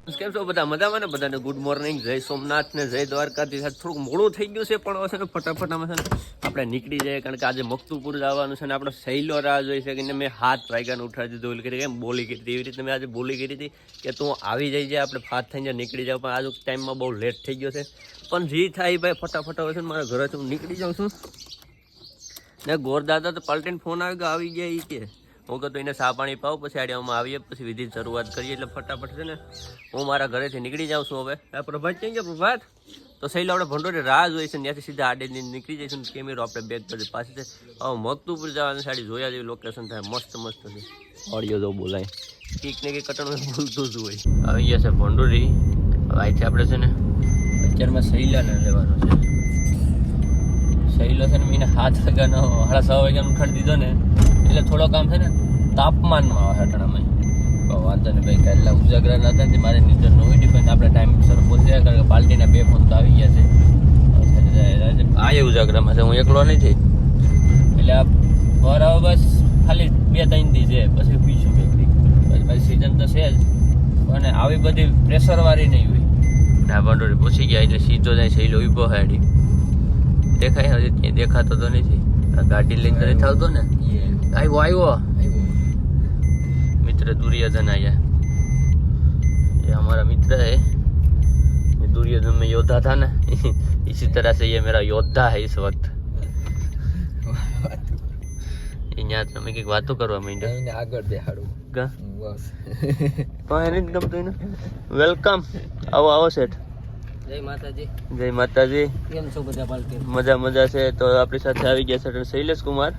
કેમ છો બધા મજામાં ને? બધાને ગુડ મોર્નિંગ, જય સોમનાથ ને જય દ્વારકાધીશ. થોડુંક મોડું થઈ ગયું છે પણ હવે છે ને ફટાફટ અમે છે ને આપણે નીકળી જઈએ, કારણ કે આજે મકતુપુર જવાનું છે ને આપણો સહેલો રાહ જોઈ છે કે મેં હાથ વાગ્યાને ઉઠાડી દીધું કરી કેમ બોલી કરી હતી એવી રીતે મેં આજે બોલી કરી હતી કે તું આવી જાય આપણે ફાત થઈને નીકળી જાવ, પણ આજે ટાઈમમાં બહુ લેટ થઈ ગયો છે. પણ જે થાય ભાઈ ફટાફટ હવે છે ને મારા ઘરેથી હું નીકળી જાઉં છું ને. ગોરદાદા તો પલટીને ફોન આવી ગયા એ કે હું કહું તો એને ચા પાણી પાવ, પછી આડિયામાં આવીએ, પછી વિધિ શરૂઆત કરીએ. એટલે ફટાફટ છે ને હું મારા ઘરેથી નીકળી જાઉં છું. હવે પ્રભાત ક્યાં ગયા? પ્રભાત તો સહેલો આપણે ભંડોરે રાહ જોઈએ છે, ત્યાંથી સીધા આડે નીકળી જઈશું. કેમેરો આપણે બેગ કરી પાછી છે. હવે મકતુપુર જવાની સાડી જોયા જેવી લોકેશન થાય, મસ્ત મસ્ત છે. ઓડિયો જો બોલાય કંઈક ને કંઈક કટણ બોલતું જ હોય. આવી ગયા છે ભંડોરી. હવે અહીંથી આપણે છે ને અત્યારમાં સહેલાને લેવાનો છે. સહેલો છે ને મેં હાથ વાગ્યાનો 6:30 વાગ્યાનો ઉઠાડી દીધો ને, એટલે થોડો કામ છે ને તાપમાનમાં આવે હટણામાં. વાંધો ને ભાઈ, કાલે ઉજાગરા ના હતા મારે નીચે નવી ડિપેન્ડ આપણે ટાઈમ સર પહોંચ્યા, કારણ કે પાર્ટીના 2 ફોન તો આવી ગયા છે. આ ઉજાગરામાં છે, હું એકલો નથી. એટલે આ ઘર હવે બસ ખાલી 2-3 દી છે, પછી પીશું બેકરી. પછી સિઝન તો છે જ, અને આવી બધી પ્રેશરવાળી નહીં હોય. ના ભંડોળી પૂછી ગયા એટલે સીધો જાય સહેલો ઊભો હાડી દેખાય. હજી ત્યાં દેખાતો તો નથી. ગાડી લઈને તો નથી આવતો ને. આવ્યો मित्र दुर्योधन आया. ये हमारा मित्र है. ये दुर्योधन में योद्धा था ना, इसी तरह से ये मेरा योद्धा है इस वक्त. यहाँ તમે કઈક વાતો કરવા માંડ્યા. એને આગળ બેહાડું કા બસ પણ એને ગમતું ને. વેલકમ. આવો આવો સેઠ. જય માતાજી. જય માતાજી. કેમ છો બધા? પાલકે મજા મજા છે. તો આપણી સાથે આવી ગયા છે શૈલેષ કુમાર.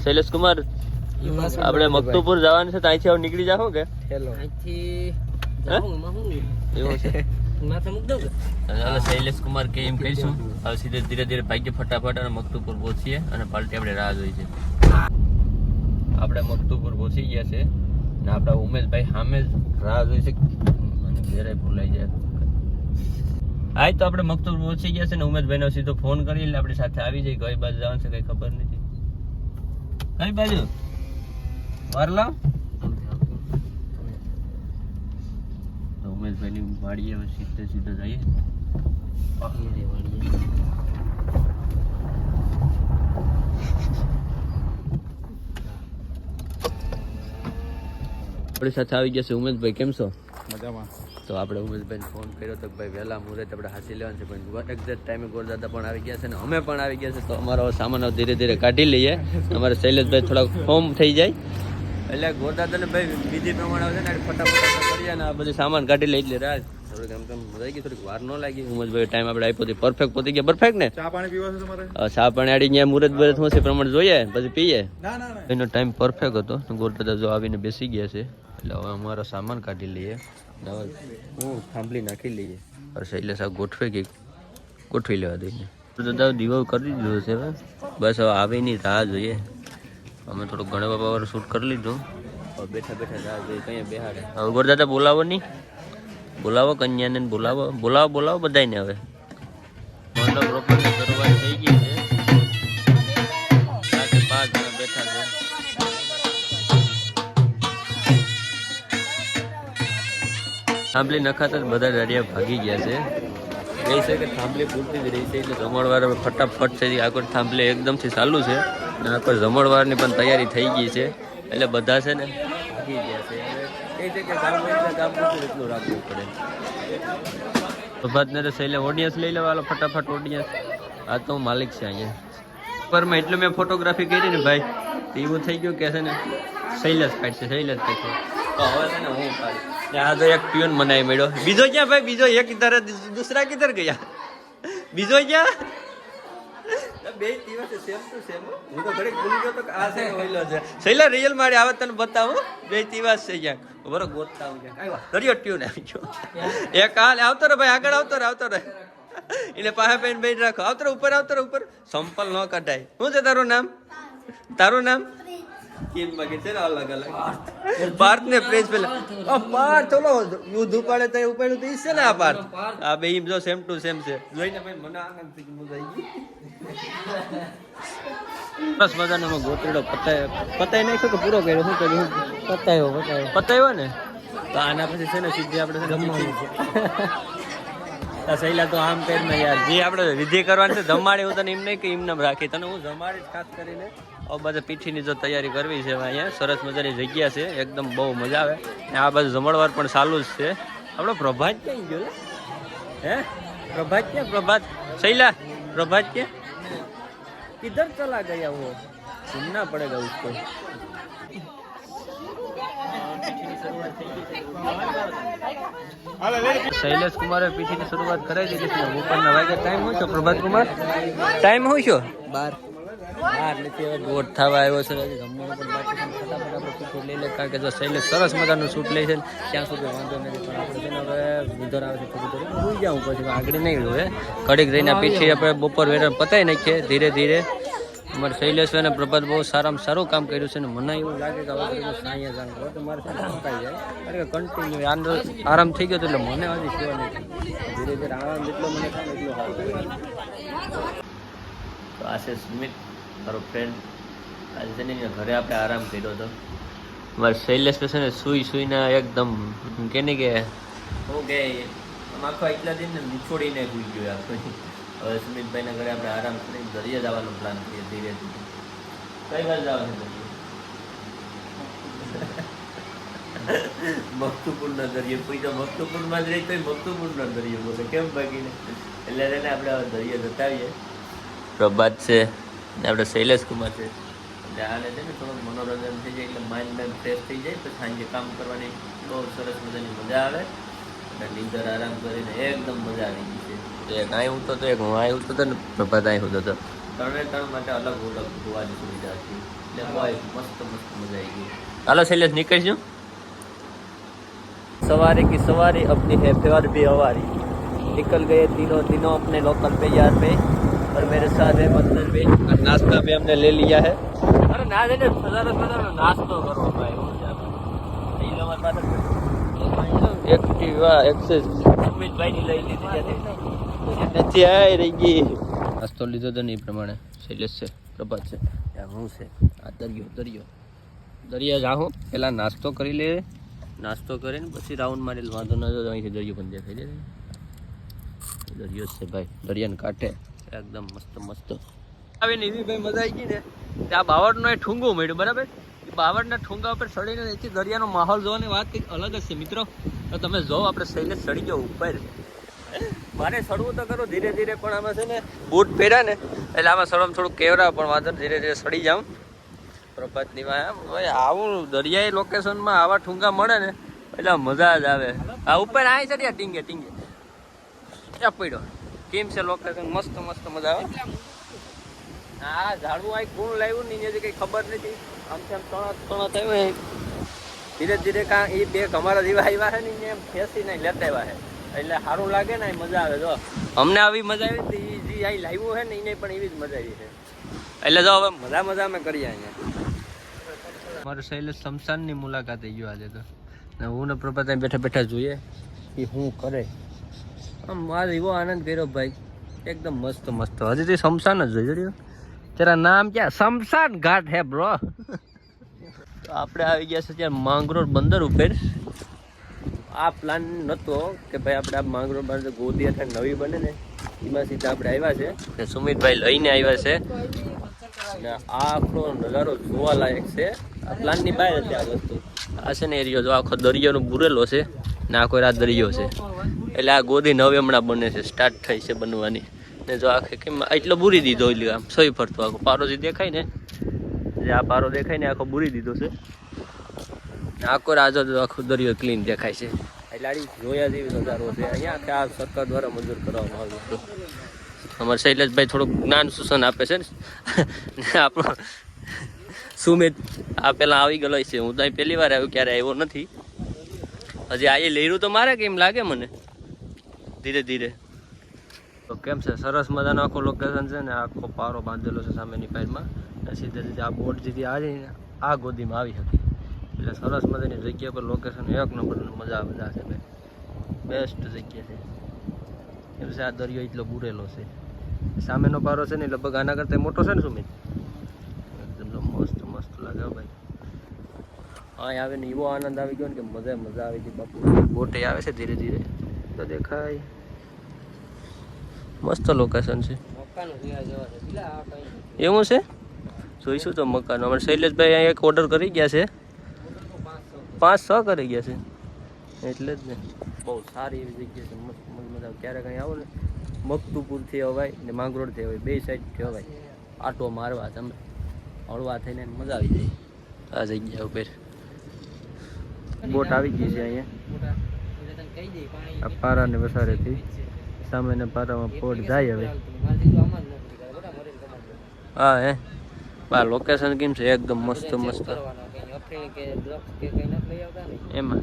શૈલેષ કુમાર, આપણે મકતુપુર જવાનું છે તો અહીંથી હવે નીકળી જાઓ કે અહીંથી એવું છે? શૈલેષ કુમાર કે એમ કહીશું. હવે સીધે ધીરે ધીરે ભાગ્ય ફટાફટ અને મકતુપુર પહોંચીએ, અને પાલટી આપણે રાહ જોઈ છે. આપણે મકતુપુર પહોંચી ગયા છે ને આપણા ઉમેશભાઈ સામે જ રાહ જોઈ છે, અને ઘેરે ભૂલાઈ જાય. આજ તો આપણે મકતુપુર પહોંચી ગયા છે ને ઉમેશભાઈનો સીધો ફોન કરી એટલે આપણી સાથે આવી જાય. કઈ બાજુ જવાનું છે કઈ ખબર નથી. કઈ બાજુ વારલા ઉમેશભાઈ ની વાડીએ સીધે સીધે જઈએ. આપણી સાથે આવી ગયા છે ઉમેશભાઈ. કેમ છો? મજામાં. તો આપણે ઉમેશભાઈને ફોન કર્યો તો ભાઈ વહેલા મુહૂર્તે આપણે હાસી લેવાનું છે, પણ એક્ઝેક્ટ ટાઈમે ગોરદાદા પણ આવી ગયા છે ને અમે પણ આવી ગયા છે. તો અમારો સામાન ધીરે ધીરે કાઢી લઈએ. અમારે શૈલેષભાઈ થોડાક ફોર્મ થઈ જાય એટલે ગોરદાદાને ભાઈ વિધિ પ્રમાણે આવે છે ને ફટાફટ કરીએ ને આ બધું સામાન કાઢી લઈ. એટલે રાજ થોડીક આમ રહી ગઈ, થોડીક વાર ન લાગી. ઉમેશભાઈ ટાઈમ આપણે આપ્યો હતી, પરફેક્ટ પહોંચી ગયા. પરફેક્ટ ને ચા પાણી પીવા છે તમારે? ચા પાણી આડી ગયા મુહૂર્ત બરત હું છે પ્રમાણે જોઈએ પછી પીએ. એનો ટાઈમ પરફેક્ટ હતો. ગોરદાદા જો આવીને બેસી ગયા છે એટલે હવે અમારો સામાન કાઢી લઈએ. હું થાંભલી નાખી લઈએ. શૈલેષ આ ગોઠવી લેવા દઈને દાદા દીવો કરી દીધો છે. બસ હવે આવીની રાહ જોઈએ. અમે થોડુંક ગણેશ બાપા વાળું શૂટ કરી લીધું. હવે બેઠા બેઠા રાહ જોઈએ કઈ બેહાડે. હવે ગોરદાદા બોલાવો નહીં, બોલાવો કન્યાને બોલાવો, બોલાવો બધાને. હવે મંડપ રોપણની શરૂઆત થઈ ગઈ છે. 5 જણા બેઠા છે. થાંભલી નખાતા જ બધા દાડિયા ભાગી ગયા છે. કહી છે કે થાંભલી પૂરતી જ રહી છે, એટલે જમણવાર ફટાફટ છે. આગળ થાંભલી એકદમથી ચાલુ છે અને આગળ જમણવારની પણ તૈયારી થઈ ગઈ છે. એટલે બધા છે ને ભાગી ગયા છે. કહે છે કે ગામ પૂરતું એટલું રાખવું પડે. પ્રભાતને તો સહેલે ઓડિયન્સ લઈ લેવાલો ફટાફટ ઓડિયન્સ. આ તો હું માલિક છે અહીંયા પર મેં એટલું મેં ફોટોગ્રાફી કરી ને ભાઈ એવું થઈ ગયું કે છે ને શૈલેષ કાઢશે. તો હવે છે ને હું કાઢી. આ તો એક ટ્યુન મનાઈ મળ્યો. બીજો ક્યાં ભાઈ? બીજો એક ઇધર દૂસરા કિધર ગયા? બીજો ક્યાં? બે દિવસે સેમ ટુ સેમ. હું તો ઘડીક ભૂલી ગયો તો આ છે ઓઈલો છે. સહેલા રિયલ મારે આવે તને બતાવું. બે દિવસ છે ક્યાંક બરો ગોતતા હું ક્યાંક આવ્યા. દરિયો ટ્યુન આવી ગયો. એક હાલ આવતો રે ભાઈ, આગળ આવતો રે એટલે પાસે પેન બેન રાખો. આવતો ઉપર સંપલ ન કઢાય. શું છે તારું નામ? કેમ બાકી છે ને અલગ અલગ પાર્થ ને પ્રેસ પેલા પાર્થ ચલો યુદ્ધ ઉપાડે તો ઉપાડ્યું તો ઈ છે ને આ પાર્થ. આ બે જો સેમ ટુ સેમ છે. જોઈને ભાઈ મને આનંદ થઈ ગયો. મજા આવી ગઈ. બસ મજાનો ગોતડો પતાય નાખ્યો કે પૂરો કર્યો? શું કર્યું? પતાયો ને. તો આના પછી છે ને સીધી આપણે જમવાનું છે સહેલા તો આમ કરીને યાર જે આપણે વિધિ કરવાની છે જમાડી હું તને એમ નહીં કે એમને રાખી તને હું જમાડી ખાસ કરીને આ બાજુ પીઠીની જો તૈયારી કરવી છે અહીંયા સરસ મજાની જગ્યા છે એકદમ બહુ મજા આવે ને આ બાજુ જમણવાર પણ ચાલુ જ છે આપણો પ્રભાત ક્યાં ગયો હે प्रभात क्या प्रभात शैला प्रभात क्या किधर चला गया वो सुनना पड़ेगा उसको शैलेश कुमार पीछे की शुरुआत कराई दी थी ऊपर नवाई का टाइम हो प्रभात कुमार टाइम हो 12 નથી હવે ગોઠ થવા આવ્યો છે જમવાનું પણ બાકી છે ફટાફટ આપણે શૂટ લઈ લે કારણ કે જો શૈલેષ સરસ મજાનું શૂટ લે છે ત્યાં સુધી વાંધો નથી પણ આપણે છે ને હવે વિધર આવે છે થોડું ભૂલી જાઉં પછી આગળ નહીં રહ્યું ઘડીક રહીને પીછી આપણે બપોર વેટર પતાવી નાખીએ ધીરે ધીરે અમારે શૈલેષ અને પ્રભાત બહુ સારામાં સારું કામ કર્યું છે ને મને એવું લાગે કે હવે અહીંયા જાણ તો મારે પકાઈ જાય કારણ કે કન્ટિન્યુ આરામ થઈ ગયો એટલે મને હજી સેવા નથી ધીરે ધીરે આરામ જેટલો મને થાય એટલો સારું તો આ છે સુમિત મારો ફ્રેન્ડ આજે છે ને ઘરે આપણે આરામ કર્યો હતો મારે શૈલેષ છે ને સુઈને એકદમ કે ને કે હું કે આખો એટલા દિન ને નીચોડીને ભૂલી ગયો આખો હવે સુમિતભાઈના ઘરે આપણે આરામ કરીને દરિયા જવાનો પ્લાન કરીએ ધીરે ધીરે કઈ વાર જવાનું મખતુપુરના દરિયો કોઈ તો મખતુપુરમાં જ રહી તો મખતુપુરના દરિયો બોલે કેમ બાકીને એટલે એને આપણે હવે દરિયા જતાવીએ પ્રભાત છે ને આપણે શૈલેષ કુમાર છે એટલે આને છે ને થોડુંક મનોરંજન થઈ જાય એટલે માઇન્ડ ફ્રેશ થઈ જાય પછી સાંજે કામ કરવાની બહુ સરસ મજાની મજા આવે અને નીંદર આરામ કરીને એકદમ મજા આવી ગઈ છે એક અહીં ઉઠતો હતો એક હું અહીં ઉઠતો હતો ને પ્રભાત અહીં ઉઠતો હતો ત્રણ માટે અલગ અલગ હોવાની સુવિધા હતી એટલે બહુ મસ્ત મજા આવી ગઈ હાલો શૈલેષ નીકળીશું सवारी की सवारी अपनी है प्यार भी हवारी निकल गए तीनों अपने लोकल पे यार पे और मेरे साथ है मंदिर पे और नाश्ता भी हमने ले लिया है अरे ना दे नाश्तो करो भाई एक्टिवा एक्सेस સુમિતભાઈ ની લઈ લીધી નથી આવી રહી ગઈ નાસ્તો લીધો તો નહીં પ્રમાણે શૈલેષ છે પ્રભાત છે હું છે આ દરિયા જાઉં પેલા નાસ્તો કરી લે નાસ્તો કરીને પછી રાઉન્ડ મારી વાંધો ન અહીંથી દરિયો પણ દેખાઈ દે દરિયો છે ભાઈ દરિયાને કાંઠે એકદમ મસ્ત આવીને એવી ભાઈ મજા આવી ગઈ ને ત્યાં બાવળનો એ ઠુંગો મળ્યું બરાબર એ બાવળના ઠુંગા ઉપર ચડીને એથી દરિયાનો માહોલ જોવાની વાત કંઈક અલગ જ છે મિત્રો તો તમે જો આપણે શૈલેષ ચડી જાઓ ઉપર મારે ચડવું તો કરો ધીરે ધીરે પણ આમાં છે ને બૂટ પહેર્યા ને એટલે આમાં ચડવામાં થોડું કેવરા પણ વાંધો ધીરે ધીરે ચડી જાઉં પ્રભાતની ભાઈ આવું દરિયાઈ લોકેશનમાં આવા ઠુંગા મળે ને એટલે મજા જ આવે આ ઉપર આવી ચડ્યા ટીંગે ત્યાં પડ્યો કેમ છે લોકેશન મસ્ત મજા આવે હા ઝાડવું આ કોણ લાવ્યું ને એની કંઈ ખબર નથી આમથી આમ તણા થયું ધીરે ધીરે કાં એ બે અમારા જેવા આવ્યા છે ને એમ ખેંચીને લેતા આવ્યા છે એટલે સારું લાગે ને મજા આવે જો અમને આવી મજા આવી એ જે અહીં લાવ્યું છે ને એને પણ એવી જ મજા આવી છે એટલે જો હવે મજા અમે કરીએ અહીંયા મારું શૈલેષ શમશાનની મુલાકાતે ગયો આજે તો ને હું ને પ્રભાત બેઠા જોઈએ એ શું કરે આમ મારે એવો આનંદ કર્યો ભાઈ એકદમ મસ્ત હજી તો શમશાન જ જોઈ તેરા નામ ક્યાં શમશાન ઘાટ હે બ્રો તો આપણે આવી ગયા છે ત્યાં માંગરોળ બંદર ઉપર આ પ્લાન નહોતો કે ભાઈ આપણે આ માંગરોળ બંદર ગોદી અથવા નવી બને ને એમાં સીધા આપણે આવ્યા છે સુમિતભાઈ લઈને આવ્યા છે ને આ આખો નજારો જોવાલાયક છે આ પ્લાનની બહાર હતી આ વસ્તુ આ છે ને એરિયો જો આખો દરિયાનો બુરેલો છે ને આખો રાત દરિયો છે એટલે આ ગોદી નવી હમણાં બને છે સ્ટાર્ટ થઈ છે બનવાની ને જો આખે કેમ એટલો બુરી દીધો એટલે આમ સોઈ ફરતો આખો પારો જે દેખાય ને જે આ પારો દેખાય ને આખો બુરી દીધો છે આખો રાજો આખો દરિયો ક્લીન દેખાય છે એટલે આ જોયા જેવી નજારો છે અહીંયા આ સરકાર દ્વારા મંજૂર કરવામાં આવ્યું હતું અમારે શૈલેષભાઈ થોડુંક જ્ઞાન સૂચન આપે છે ને આપણો સુમિત આ પેલા આવી ગયેલો છે હું તો અહીં પહેલી વાર આવ્યો ક્યારે આવ્યો નથી હજી આ લેરું તો મારે કેમ લાગે મને ધીરે ધીરે તો કેમ છે સરસ મજાનો આખો લોકેશન છે ને આખો પારો બાંધેલો છે સામેની સાઈડમાં સીધે સીધે આ બોટ જેથી આવી આ ગોદીમાં આવી હતી એટલે સરસ મજાની જગ્યા પર લોકેશન એક નંબર મજા છે ભાઈ બેસ્ટ જગ્યા છે કેમ છે આ દરિયો એટલો બુરેલો છે સામેનો પારો છે ને લગભગ આના કરતાં મોટો છે ને સુમિત એકદમ મસ્ત લાગે ભાઈ અહીં આવે ને એવો આનંદ આવી ગયો ને કે મજા આવી ગઈ બાપુ. બોટે આવે છે ધીરે ધીરે તો દેખાય. મસ્ત લોકેશન છે. એવું છે જોઈશું તો મકાન. અમારે શૈલેષભાઈ અહીંયા એક ઓર્ડર કરી ગયા છે, 5-6 કરી ગયા છે એટલે જ ને. બહુ સારી એવી જગ્યા છે, મસ્ત મજા. ક્યારેક અહીં આવો ને મકતુપુરથી અવાય ને માંગરોળથી અવાય, બે સાઈડથી અવાય. આટો મારવા તમે હળવા થઈને મજા આવી જાય આ જગ્યા ઉપર. બોટ આવી ગઈ છે અહીંયા આ પારાને વસારેથી. સામેના પારામાં પોટ જાય હવે. હા હે બા લોકેશન કેમ છે? એકદમ મસ્ત મસ્ત. એમાં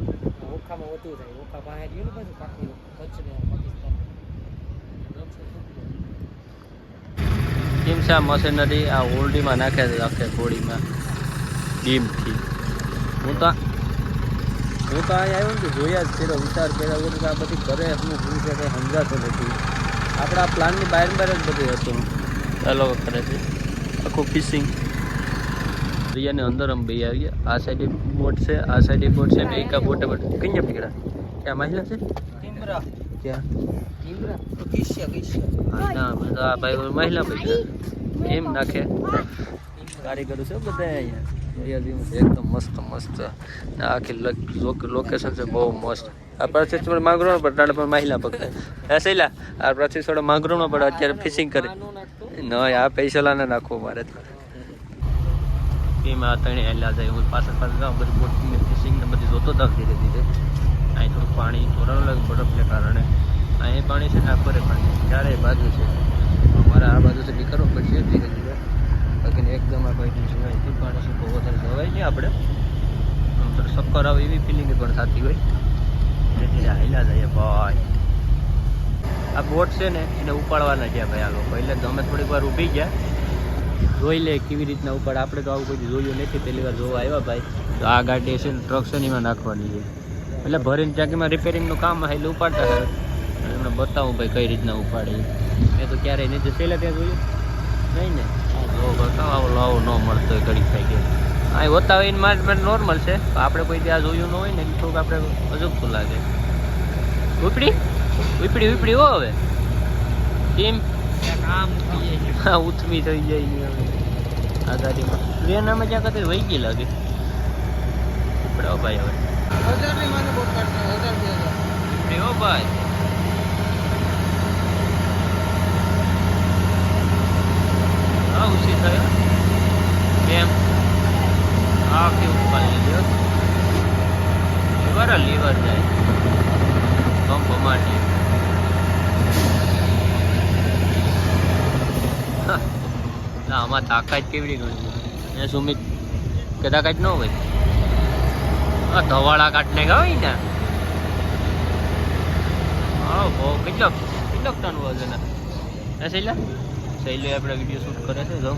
કેમ છે આ મશીનરી આ ઓરડીમાં નાખે છે આખે કોળીમાં ડીમથી. હું તો અહીંયા આવ્યો ને જોયા જ પેલો વિચાર કર્યા વગર આ બધી કરે શું શું છે કંઈ સમજાતો નથી. આપણા પ્લાનની બહાર જ બધું હતું. ચાલો કરે છે આખું ફિશિંગ. દરિયાની અંદર અમે બે આવી ગયા. આ સાઈડે બોટ છે, આ સાઈડે બોટ છે. બે કા બોટે બોટ કઈ પકડા ક્યાં મહિલા છે ક્યાં ના તો આ ભાઈ મહિલા પકડા એમ નાખે. કારીગરો છે બધા અહીંયા. એકદમ મસ્ત મસ્ત આખી લોકેશન છે બહુ મસ્ત. આ પછી થોડો માંગરો પણ ટાણે પણ મહિલા પકડાય. હા સહેલા આ પછી થોડો માંગરો ન પડે અત્યારે ફિશિંગ કરે ન આ પૈસા ના નાખવો મારે. એમાં તણે હેલા જાય હું પાછળ જાઉં બધી બોટિંગ ફિશિંગ ને બધી જોતો જાઉં ધીરે ધીરે. અહીં થોડું પાણી થોડાનું લાગે બરફને કારણે. અહીં પાણી છે ને આખરે પાણી ચારે બાજુ છે. મારે આ બાજુથી નીકળવું પડશે ધીરે ધીરે. બાકી એકદમ આ બાજુ છે અહીંથી પાણી છે બહુ વધારે જવાય નહીં આપણે. ચક્કર આવે એવી ફિલિંગ પણ થતી હોય. ધીરે ધીરે હાલ્યા જઈએ ભાઈ. આ બોટ છે ને એને ઉપાડવાના છે ભાઈ આ લોકો. એટલે અમે થોડીક વાર ઊભી ગયા જોઈ લે કેવી રીતના ઉપાડ. આપણે તો આવું કોઈ જોયું નથી, પહેલી વાર જોવા આવ્યા ભાઈ. તો આ ગાડી છે ને ટ્રક છે ને એમાં નાખવાની છે એટલે ભરીને ચાકીમાં રિપેરિંગનું કામ હોય એટલે ઉપાડતા હોય. એમને બતાવું ભાઈ કઈ રીતના ઉપાડે. મેં તો ક્યારેય નહીં જશેલા ત્યાં જોયું નહીં ને. જો બતાવો આવો લાવો ન મળતો હોય ઘડી ખાઈ ગયો. અહીં હોતા હોય એને માટે નોર્મલ છે. આપણે કોઈ ત્યાં જોયું ન હોય ને થોડુંક આપણે અજુબતું લાગે. ઉપડી ઉપડી ઉપડી હો હવે કેમ હા ઉથમી થઈ જાય આ ગાડીમાં. ટ્રેન આમાં જ્યાં કદાચ વહી ગઈ લાગે. ઉપડાવો ભાઈ હવે હો ભાઈ. હા ઉછી થયો કેમ હા કેવું પાડી લીધો. લીવર જાય પંપ માટી. ના આમાં તાકાત કેવી ગણી સુમિત કે તાકાત ન હોય. હા ધવાળા કાઢને ગઈ ને. હા બહુ કેટલો ટન વજન હે શૈલા? શૈલે આપણે વિડીયો શૂટ કરે છે જો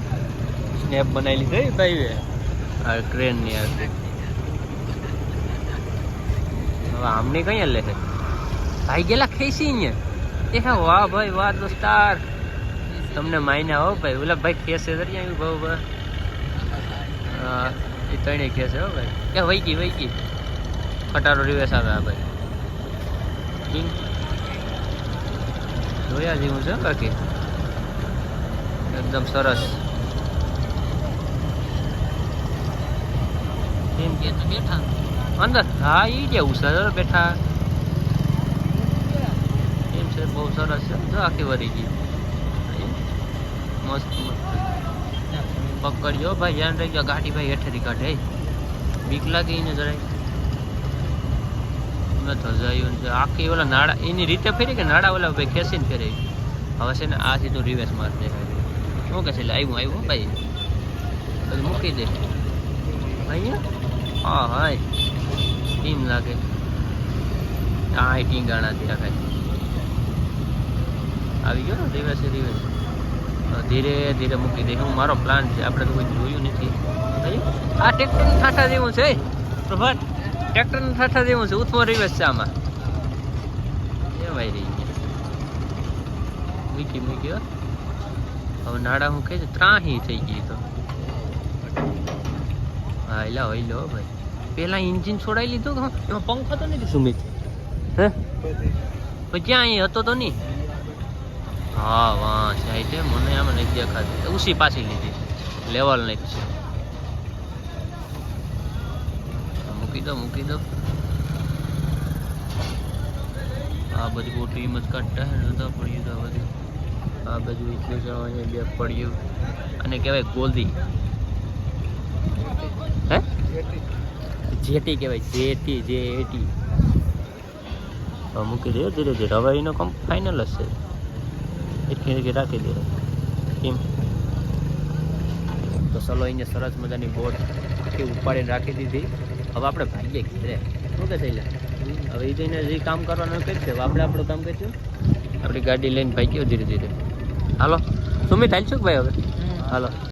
સ્નેપ બનાવી લીધી ભાઈ આ ટ્રેનની. આ હવે આમને કઈ લે છે ભાઈ ગયેલા ખેંચી અહીંયા. એ હા વાહ ભાઈ વાહ દોસ્તાર તમને માયના હો ભાઈ. ઓલા ભાઈ ખેસે તરી આવ્યું ભાવ ભાઈ. હા એ ત્રણે ખેસે હો ભાઈ. કે વહી ગઈ ખટારો રિવેસ આવે આ ભાઈ. જોયા જેવું છે બાકી એકદમ સરસ. કેમ કે બેઠા અંદર હા એ જેવું સર બેઠા એમ છે. બહુ સરસ છે જો આખી વરી ગઈ મસ્ત મસ્ત. પકડજો ભાઈ ધ્યાન રાખજો ગાડી ભાઈ હેઠેથી કાઢે. બીક લાગે એને જરાય. મેં થજાયું છે આખી ઓલા નાળા એની રીતે ફેરી કે નાળા ઓલા ભાઈ ખેંચીને ફેરે. હવે છે ને આ સીધું રિવેસ મારશે. શું કે છે આવ્યું ભાઈ પછી મૂકી દે અહીંયા. હા હા ટીમ લાગે આ ટીંગાણાથી આખા આવી ગયો ને રિવેસ. ધીરે ધીરે મૂકી દે. હું મારો પ્લાન છે. આપણે તો કોઈ જોયું નથી. આ ટ્રેક્ટરનું ઠાઠા જેવું છે પ્રભાત. ટ્રેક્ટરનું ઠાઠા જેવું છે. ઉથમો રિવેસ છે આમાં. એ ભાઈ રહી ગયા મૂકી હવે નાડા હું કહે છે ત્રાહી થઈ ગઈ તો હા લો ભાઈ. પેલા એન્જિન છોડાવી લીધું કે એમાં પંખો તો નથી સુમિત હે પછી ક્યાં અહીં હતો તો નહીં હા વાહ સાઈડ મને આમાં નથી દેખાતી ઉસી પાછી લીધી લેવલ નથી મૂકી દો આ બધી મોટી હિંમત કાઢતા હે નતા પડ્યું તો બધું આ બાજુ એટલું જ અહીંયા બે પડ્યું અને કહેવાય ગોલ્દી હે જેટી કહેવાય જેટી મૂકી દે ધીરે ધીરે હવે એનો કમ ફાઇનલ જ છે એટલી રાખી દે કેમ તો ચલો અહીંયા સરસ મજાની બોટ આખી ઉપાડીને રાખી દીધી હવે આપણે ભાગીએ ઘરે શું કે થયેલા હવે એ જઈને જે કામ કરવાનું કરી છે આપણે આપણું કામ કરીશું આપણી ગાડી લઈને ભાગ્યો ધીરે ધીરે હાલો સુમિત હાલશું કે ભાઈ હવે હાલો